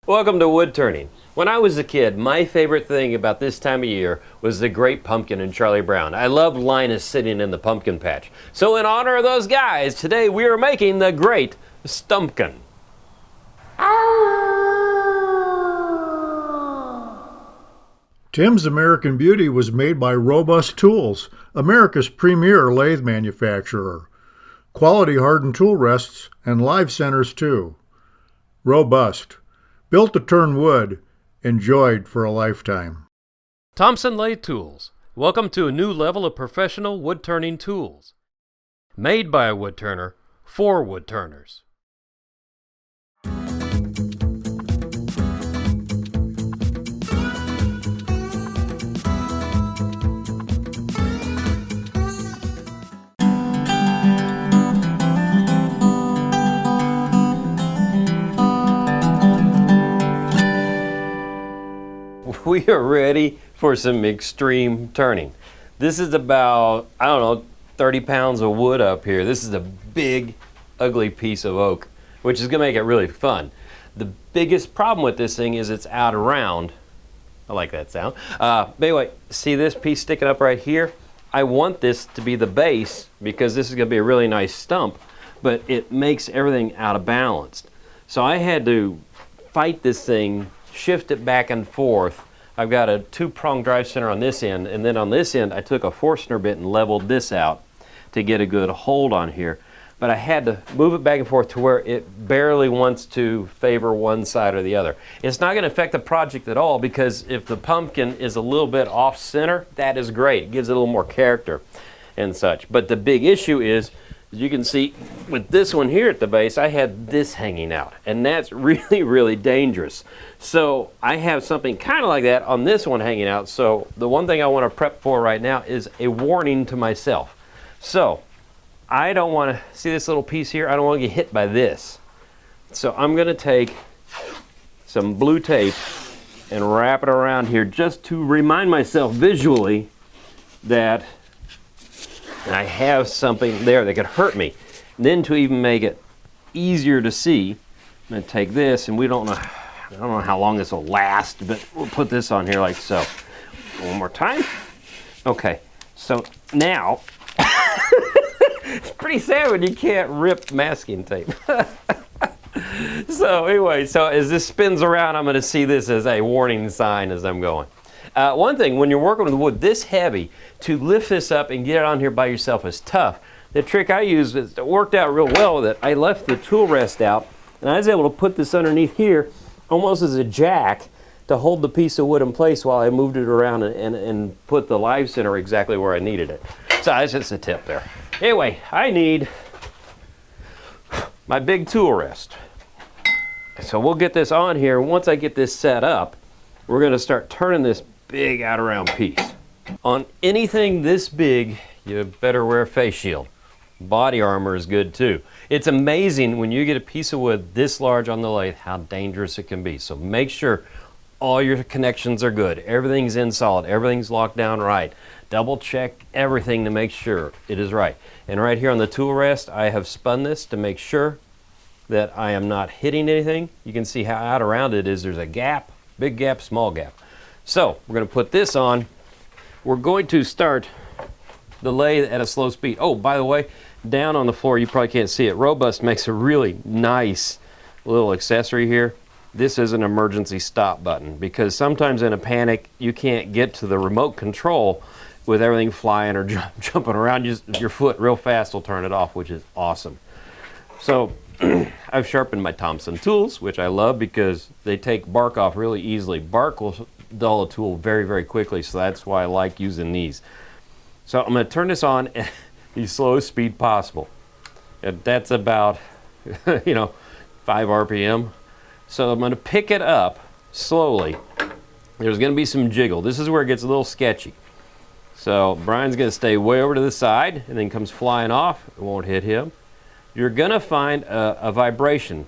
Welcome to Woodturning. When I was a kid, my favorite thing about this time of year was the Great Pumpkin and Charlie Brown. I loved Linus sitting in the pumpkin patch. So in honor of those guys, today we are making the Great Stumpkin. Tim's American Beauty was made by Robust Tools, America's premier lathe manufacturer. Quality hardened tool rests and live centers too. Robust. Built to turn wood. Enjoyed for a lifetime. Thompson Lathe Tools. Welcome to a new level of professional wood-turning tools. Made by a woodturner for woodturners. We are ready for some extreme turning. This is about, 30 pounds of wood up here. This is a big, ugly piece of oak, which is gonna make it really fun. The biggest problem with this thing is it's out around. I like that sound. But anyway, see this piece sticking up right here? I want this to be the base because this is gonna be a really nice stump, but it makes everything out of balance. So I had to fight this thing, shift it back and forth. I've got a two-prong drive center on this end, and then on this end I took a Forstner bit and leveled this out to get a good hold on here. But I had to move it back and forth to where it barely wants to favor one side or the other. It's not going to affect the project at all because if the pumpkin is a little bit off center, that is great. It gives it a little more character and such. But the big issue is, as you can see with this one here at the base, I had this hanging out, and that's really, really dangerous. So I have something kind of like that on this one hanging out. So the one thing I want to prep for right now is a warning to myself. So I don't want to see this little piece here. I don't want to get hit by this. So I'm going to take some blue tape and wrap it around here just to remind myself visually that I have something there that could hurt me. And then to even make it easier to see, I'm going to take this, and I don't know how long this will last, but we'll put this on here like so. One more time. Okay, so now, it's pretty sad when you can't rip masking tape. So anyway, so as this spins around, I'm going to see this as a warning sign as I'm going. One thing, when you're working with wood this heavy, to lift this up and get it on here by yourself is tough. The trick I used, it worked out real well with it. I left the tool rest out, and I was able to put this underneath here almost as a jack to hold the piece of wood in place while I moved it around and put the live center exactly where I needed it. So that's just a tip there. Anyway, I need my big tool rest. So we'll get this on here. Once I get this set up, we're going to start turning this big out around piece. On anything this big, you better wear a face shield. Body armor is good too. It's amazing when you get a piece of wood this large on the lathe how dangerous it can be. So make sure all your connections are good. Everything's in solid. Everything's locked down right. Double check everything to make sure it is right. And right here on the tool rest, I have spun this to make sure that I am not hitting anything. You can see how out around it is. There's a gap, big gap, small gap. So we're going to put this on. We're going to start the lathe at a slow speed. Oh, by the way, down on the floor, you probably can't see it. Robust makes a really nice little accessory here. This is an emergency stop button because sometimes in a panic, you can't get to the remote control with everything flying or jumping around. Your foot real fast will turn it off, which is awesome. So I've sharpened my Thompson tools, which I love because they take bark off really easily. Bark will dull a tool very, very quickly, so that's why I like using these. So I'm going to turn this on at the slowest speed possible. And that's about, 5 RPM. So I'm going to pick it up slowly. There's going to be some jiggle. This is where it gets a little sketchy. So Brian's going to stay way over to the side and then comes flying off. It won't hit him. You're going to find a vibration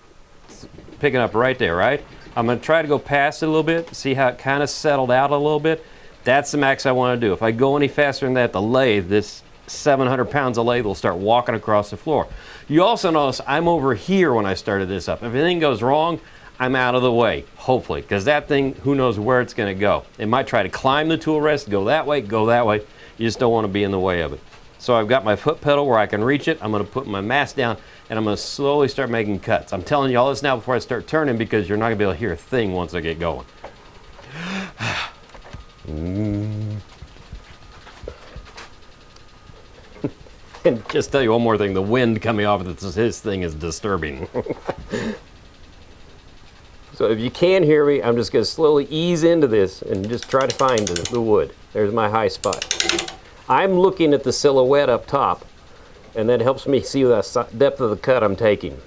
picking up right there, right? I'm going to try to go past it a little bit, see how it kind of settled out a little bit. That's the max I want to do. If I go any faster than that, the lathe, this 700 pounds of lathe will start walking across the floor. You also notice I'm over here when I started this up. If anything goes wrong, I'm out of the way. hopefully, because that thing, who knows where it's going to go. It might try to climb the tool rest, go that way, go that way. You just don't want to be in the way of it. So I've got my foot pedal where I can reach it. I'm going to put my mask down, and I'm going to slowly start making cuts. I'm telling you all this now before I start turning, because you're not going to be able to hear a thing once I get going. And just tell you one more thing, the wind coming off of this thing is disturbing. So if you can hear me, I'm just going to slowly ease into this and just try to find the wood. There's my high spot. I'm looking at the silhouette up top, and that helps me see the depth of the cut I'm taking.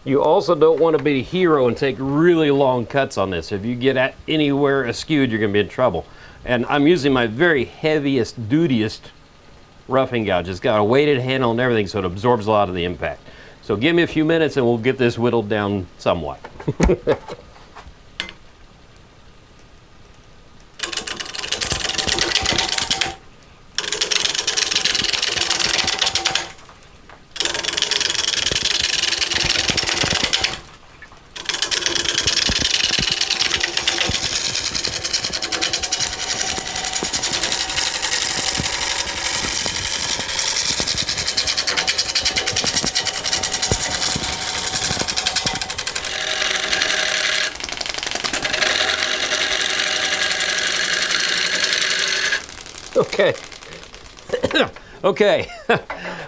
You also don't want to be a hero and take really long cuts on this. If you get anywhere askewed, you're going to be in trouble. And I'm using my very heaviest, dutiest roughing gouge. It's got a weighted handle and everything, so it absorbs a lot of the impact. So give me a few minutes and we'll get this whittled down somewhat. Okay. Okay.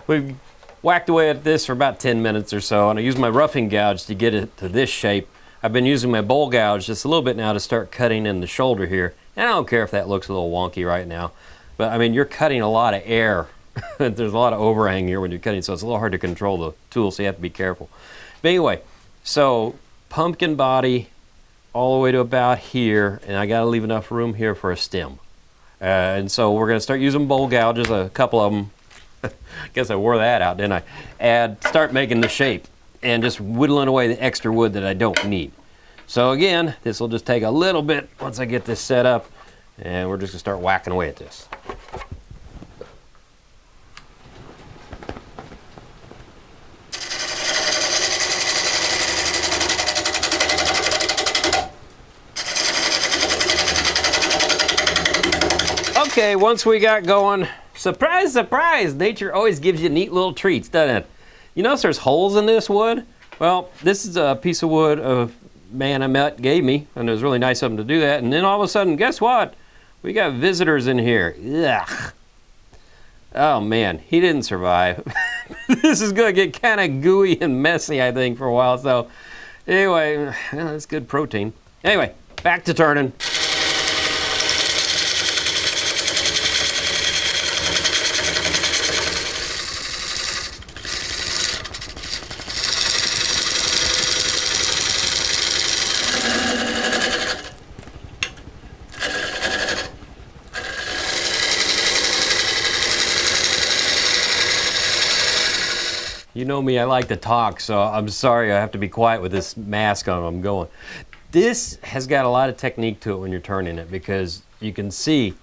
We've whacked away at this for about 10 minutes or so, and I used my roughing gouge to get it to this shape. I've been using my bowl gouge just a little bit now to start cutting in the shoulder here. And I don't care if that looks a little wonky right now, but I mean, you're cutting a lot of air. There's a lot of overhang here when you're cutting, so it's a little hard to control the tool, so you have to be careful. But anyway, so pumpkin body all the way to about here, and I got to leave enough room here for a stem. And so we're going to start using bowl gouges, a couple of them. I guess I wore that out, didn't I? Start making the shape and just whittling away the extra wood that I don't need. So again, this will just take a little bit once I get this set up, and we're just going to start whacking away at this. Okay, once we got going, surprise, surprise, nature always gives you neat little treats, doesn't it? You notice there's holes in this wood? Well, this is a piece of wood a man I met gave me, and it was really nice of him to do that. And then all of a sudden, guess what? We got visitors in here. Ugh. Oh man, he didn't survive. This is gonna get kind of gooey and messy, I think, for a while. So anyway, that's good protein. Anyway, back to turning. You know me, I like to talk, so I'm sorry I have to be quiet with this mask on. I'm going. This has got a lot of technique to it when you're turning it, because you can see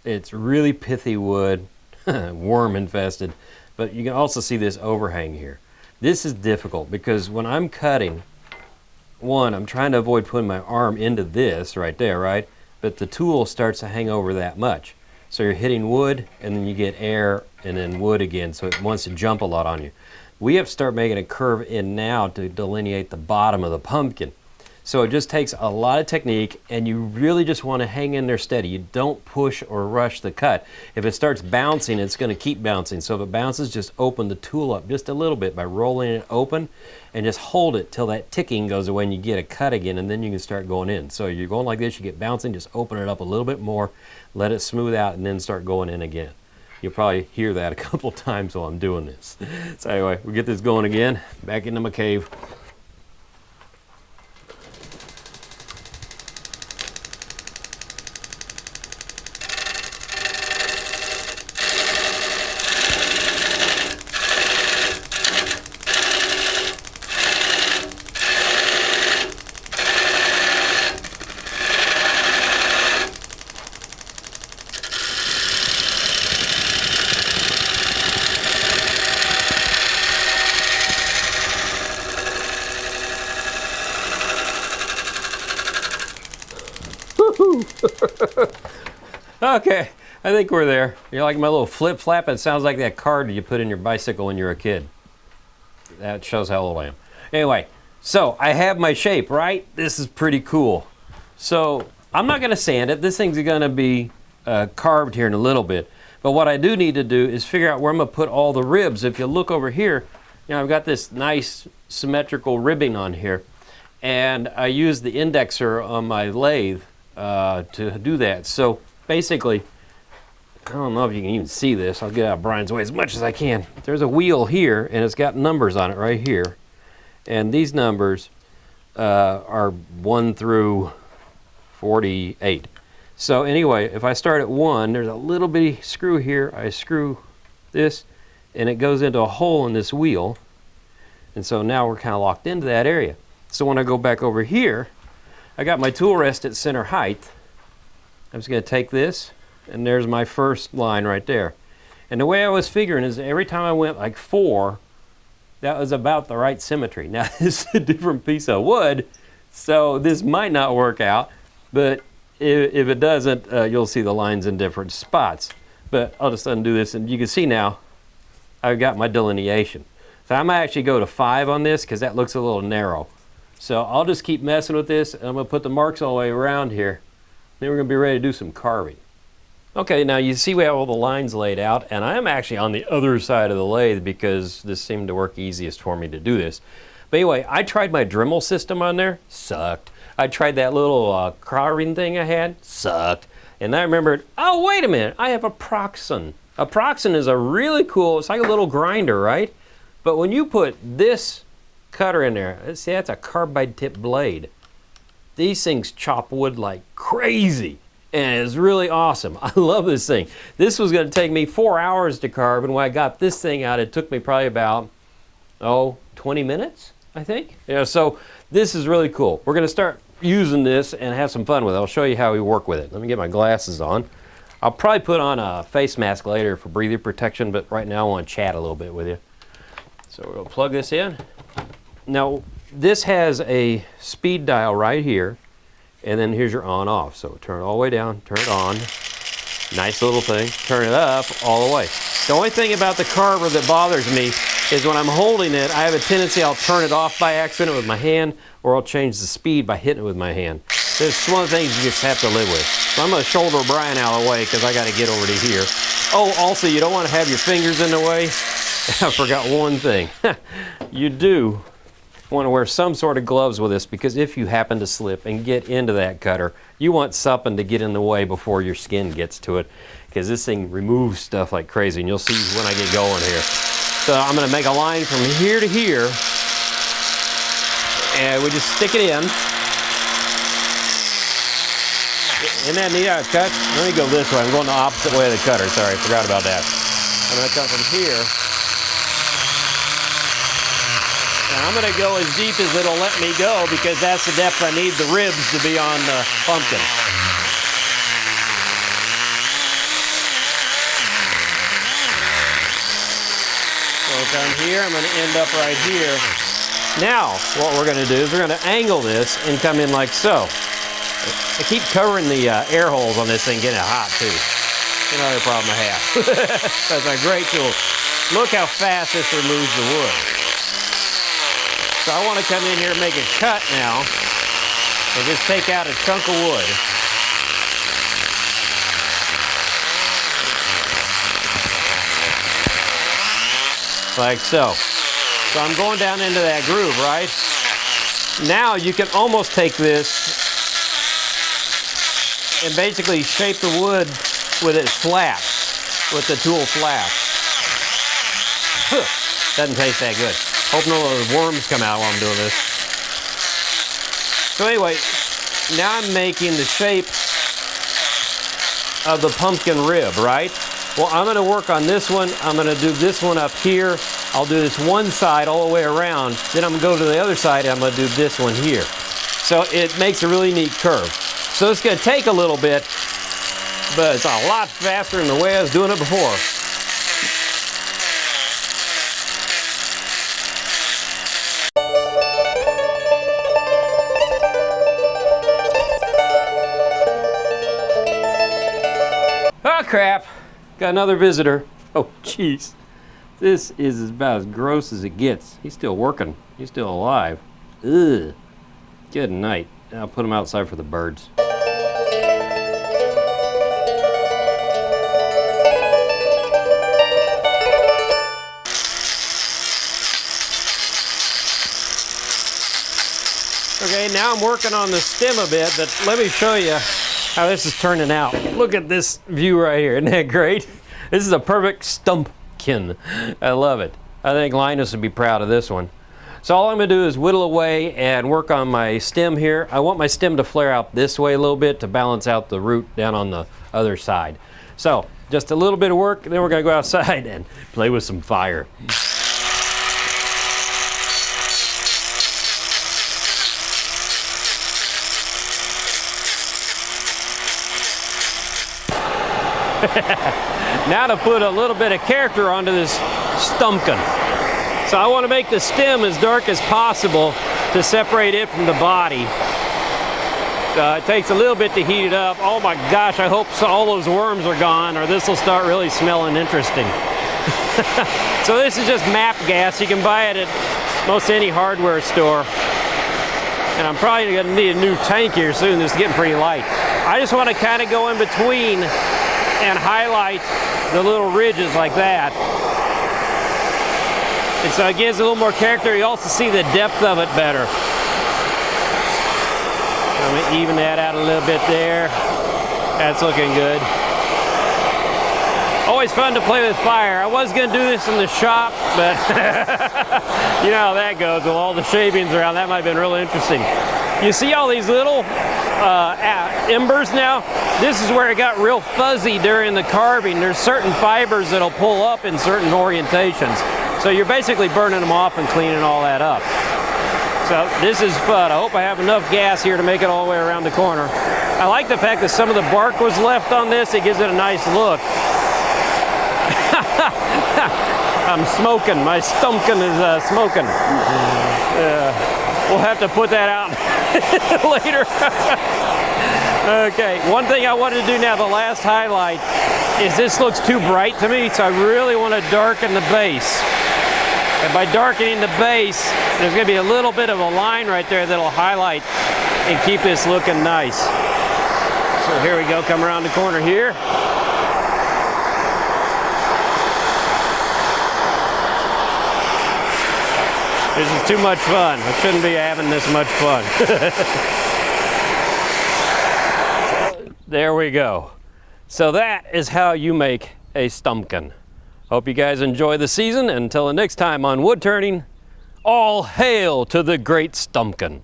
it's really pithy wood, worm infested, but you can also see this overhang here. This is difficult because when I'm cutting, one, I'm trying to avoid putting my arm into this right there, right? But the tool starts to hang over that much. So you're hitting wood, and then you get air, and then wood again, so it wants to jump a lot on you. We have to start making a curve in now to delineate the bottom of the pumpkin. So it just takes a lot of technique, and you really just want to hang in there steady. You don't push or rush the cut. If it starts bouncing, it's going to keep bouncing. So if it bounces, just open the tool up just a little bit by rolling it open, and just hold it till that ticking goes away and you get a cut again, and then you can start going in. So you're going like this, you get bouncing, just open it up a little bit more, let it smooth out, and then start going in again. You'll probably hear that a couple times while I'm doing this. So anyway, we get this going again, back into my cave. Okay, I think we're there. You're like my little flip flap. It sounds like that card you put in your bicycle when you're a kid. That shows how old I am. Anyway, so I have my shape, right? This is pretty cool. So I'm not going to sand it. This thing's going to be carved here in a little bit. But what I do need to do is figure out where I'm going to put all the ribs. If you look over here, you know, I've got this nice symmetrical ribbing on here. And I use the indexer on my lathe to do that. So basically, I don't know if you can even see this. I'll get out of Brian's way as much as I can. There's a wheel here, and it's got numbers on it right here. And these numbers are 1 through 48. So anyway, if I start at 1, there's a little bitty screw here. I screw this, and it goes into a hole in this wheel. And so now we're kind of locked into that area. So when I go back over here, I got my tool rest at center height. I'm just going to take this, and there's my first line right there. And the way I was figuring is every time I went like 4, that was about the right symmetry. Now this is a different piece of wood, so this might not work out, but if it doesn't, you'll see the lines in different spots. But I'll just undo this, and you can see now I've got my delineation. So I might actually go to 5 on this because that looks a little narrow. So I'll just keep messing with this, and I'm going to put the marks all the way around here. Then we're going to be ready to do some carving. Okay, now you see we have all the lines laid out, and I'm actually on the other side of the lathe because this seemed to work easiest for me to do this. But anyway, I tried my Dremel system on there, sucked. I tried that little carving thing I had, sucked. And I remembered, oh, wait a minute, I have a Proxen. A Proxen is a really cool, it's like a little grinder, right? But when you put this cutter in there, see, that's a carbide tip blade. These things chop wood like crazy. And it's really awesome. I love this thing. This was going to take me 4 hours to carve, and when I got this thing out, it took me probably about, 20 minutes, I think. Yeah, so this is really cool. We're going to start using this and have some fun with it. I'll show you how we work with it. Let me get my glasses on. I'll probably put on a face mask later for breather protection, but right now I want to chat a little bit with you. So we're going to plug this in. Now, this has a speed dial right here. And then here's your on-off. So turn it all the way down, turn it on. Nice little thing. Turn it up all the way. The only thing about the carver that bothers me is when I'm holding it, I have a tendency I'll turn it off by accident with my hand, or I'll change the speed by hitting it with my hand. It's one of the things you just have to live with. So I'm going to shoulder Brian out of the way because I got to get over to here. Oh, also, you don't want to have your fingers in the way. I forgot one thing. You do want to wear some sort of gloves with this, because if you happen to slip and get into that cutter, you want something to get in the way before your skin gets to it, because this thing removes stuff like crazy, and you'll see when I get going here. So I'm going to make a line from here to here, and we just stick it in. Isn't that neat how it cuts? Let me go this way. I'm going the opposite way of the cutter. Sorry, I forgot about that. I'm going to come from here. And I'm going to go as deep as it'll let me go, because that's the depth I need the ribs to be on the pumpkin. So down here, I'm going to end up right here. Now, what we're going to do is we're going to angle this and come in like so. I keep covering the air holes on this thing, getting it hot too. Another problem I have. That's a great tool. Look how fast this removes the wood. So I want to come in here and make a cut now and just take out a chunk of wood. Like so. So I'm going down into that groove, right? Now you can almost take this and basically shape the wood with its flaps, with the tool flaps. Doesn't taste that good. Hope no worms come out while I'm doing this. So anyway, now I'm making the shape of the pumpkin rib, right? Well, I'm going to work on this one. I'm going to do this one up here. I'll do this one side all the way around. Then I'm going to go to the other side and I'm going to do this one here. So it makes a really neat curve. So it's going to take a little bit, but it's a lot faster than the way I was doing it before. Oh crap, got another visitor. Oh jeez, this is about as gross as it gets. He's still working, he's still alive. Ugh, good night. I'll put him outside for the birds. Okay, now I'm working on the stem a bit, but let me show you how this is turning out. Look at this view right here, isn't that great? This is a perfect stumpkin. I love it. I think Linus would be proud of this one. So all I'm gonna do is whittle away and work on my stem here. I want my stem to flare out this way a little bit to balance out the root down on the other side. So just a little bit of work, then we're gonna go outside and play with some fire. Now to put a little bit of character onto this stumpkin. So I want to make the stem as dark as possible to separate it from the body. It takes a little bit to heat it up. Oh my gosh, I hope all those worms are gone or this will start really smelling interesting. So this is just MAP gas. You can buy it at most any hardware store. And I'm probably going to need a new tank here soon. This is getting pretty light. I just want to kind of go in between and highlight the little ridges like that. And so it gives a little more character. You also see the depth of it better. I'm going to even that out a little bit there. That's looking good. Always fun to play with fire. I was going to do this in the shop, but you know how that goes with all the shavings around. That might have been really interesting. You see all these little embers now? This is where it got real fuzzy during the carving. There's certain fibers that'll pull up in certain orientations. So you're basically burning them off and cleaning all that up. So this is fun. I hope I have enough gas here to make it all the way around the corner. I like the fact that some of the bark was left on this. It gives it a nice look. I'm smoking. My stumpkin is smoking. We'll have to put that out later. Okay, one thing I wanted to do now, the last highlight, is this looks too bright to me, so I really want to darken the base. And by darkening the base, there's going to be a little bit of a line right there that'll highlight and keep this looking nice. So here we go, come around the corner here. This is too much fun. I shouldn't be having this much fun. There we go. So that is how you make a stumpkin. Hope you guys enjoy the season. And until the next time on Wood Turning, all hail to the Great Stumpkin.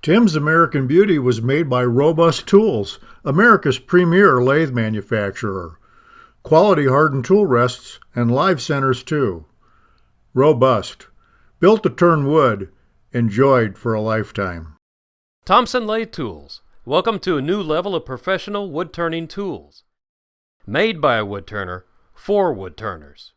Tim's American Beauty was made by Robust Tools, America's premier lathe manufacturer. Quality hardened tool rests and live centers too. Robust. Built to turn wood. Enjoyed for a lifetime. Thompson Lathe Tools. Welcome to a new level of professional wood turning tools. Made by a wood turner for wood turners.